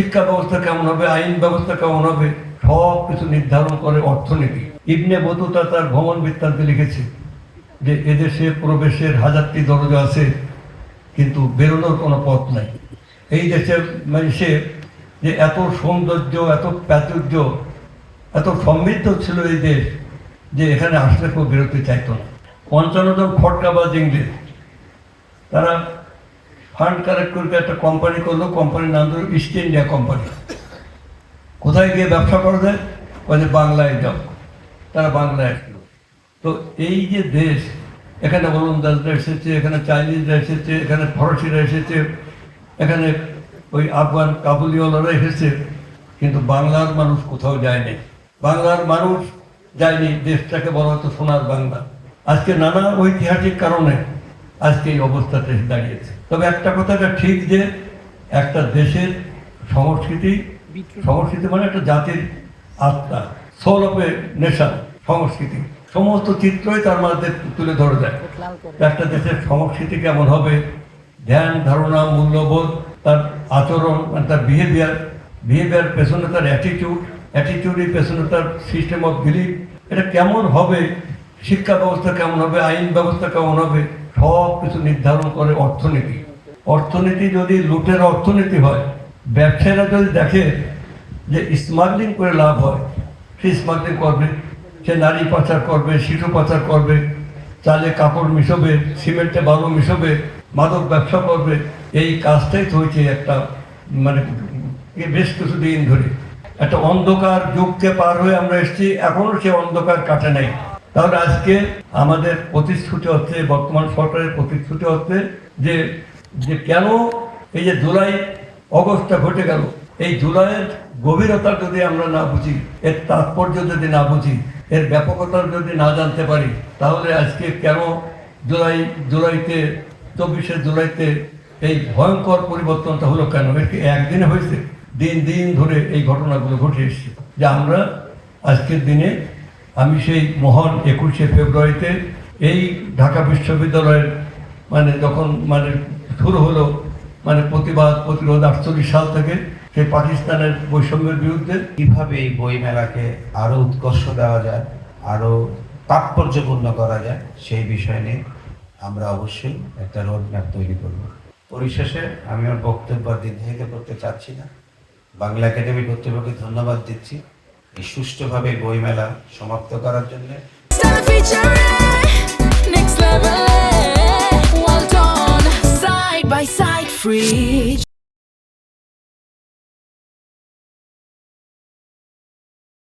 শিক্ষা ব্যবস্থা কেমন হবে, আইন ব্যবস্থা কেমন হবে, সব কিছু নির্ধারণ করে অর্থনীতি। ইবনে বতুতা তার ভ্রমণ বৃত্তান্তে লিখেছে যে এদেশে প্রবেশের হাজারটি দরজা আছে কিন্তু বেরোনোর কোনো পথ নাই। এই দেশের মানুষের যে এত সৌন্দর্য, এত প্রাচুর্য, এত সমৃদ্ধ ছিল এই দেশ যে এখানে আসলে কেউ বেরোতে চাইতো না। 55 জন খটকাবাজ ইংরেজ তারা ফান্ড কালেক্ট করে একটা কোম্পানি করলো, কোম্পানির নাম ধরো ইস্ট ইন্ডিয়া কোম্পানি। কোথায় গিয়ে ব্যবসা করা যায়, যে বাংলায় যাও। তারা বাংলায় আসলো। তো এই যে দেশ, এখানে ওলন্দাজরা এসেছে, এখানে চাইনিজরা এসেছে, এখানে ফরাসিরা এসেছে, এখানে ওই আফগান কাবুলিওয়ালারা এসেছে, কিন্তু বাংলার মানুষ কোথাও যায়নি। বাংলার মানুষ যায়নি, দেশটাকে বলা হতো সোনার বাংলা। আজকে নানা ঐতিহাসিক কারণে আজকে এই অবস্থাতে দাঁড়িয়েছে। তবে একটা কথাটা ঠিক যে একটা দেশের সংস্কৃতি মানে একটা জাতির আত্মা, সোল অফ এ নেশন, সংস্কৃতি সমস্ত চিত্রই তার মধ্যে তুলে ধরে দেয়। একটা দেশের সংস্কৃতি কেমন হবে, ধ্যান ধারণা, মূল্যবোধ, তার আচরণ, তার বিহেভিয়ার পেছনে তার অ্যাটিটিউডের পেছনে তার সিস্টেম অফ বিলিফ, এটা কেমন হবে, শিক্ষা ব্যবস্থা কেমন হবে, আইন ব্যবস্থা কেমন হবে, সব কিছু নির্ধারণ করে অর্থনীতি। অর্থনীতি যদি লুটের অর্থনীতি হয়, ব্যবসায়ীরা যদি দেখে যে স্মাগলিং করে লাভ হয়, সে স্মাগলিং করবে, সে নারী পাচার করবে, শিশু পাচার করবে, চালে কাপড় মিশবে, সিমেন্টে বালু মিশবে, মাদক ব্যবসা করবে। এই কাজটাই তো হয়েছে একটা বেশ কিছুদিন ধরে একটা অন্ধকার যুগকে পার হয়ে আমরা এসেছি, এখনো সে অন্ধকার কাটে নাই। তাহলে আজকে আমাদের প্রতিশ্রুতি হচ্ছে, বর্তমান সরকারের প্রতিশ্রুতি হচ্ছে যে কেন এই যে জুলাই অগস্টটা ঘটে গেল, এই জুলাইয়ের গভীরতা যদি আমরা না বুঝি, এর তাৎপর্য যদি না বুঝি, এর ব্যাপকতা যদি না জানতে পারি, তাহলে আজকে কেন 24শে জুলাইতে এই ভয়ঙ্কর পরিবর্তনটা হলো কেন? এর কি একদিনে হয়েছে? দিন দিন ধরে এই ঘটনাগুলো ঘটে এসছে। যে আমরা আজকের দিনে, আমি সেই মহান 21শে ফেব্রুয়ারিতে এই ঢাকা বিশ্ববিদ্যালয়ের যখন শুরু হলো প্রতিবাদ প্রতিরোধ 48 সাল থেকে সেই পাকিস্তানের বৈষম্যের বিরুদ্ধে, কিভাবে এই বই মেলাকে আরো উৎকর্ষ দেওয়া যায়, আরো তাৎপর্যপূর্ণ করা যায়, সেই বিষয় নিয়ে আমরা অবশ্যই একটা রোডম্যাপ তৈরি করব। পরিশেষে আমি আমার বক্তব্য দীর্ঘায়িত করতে চাচ্ছি না। বাংলা একাডেমি কর্তৃপক্ষকে ধন্যবাদ দিচ্ছি এই সুষ্ঠুভাবে বই মেলা সমাপ্ত করার জন্য। Next level, well done, side by side, free.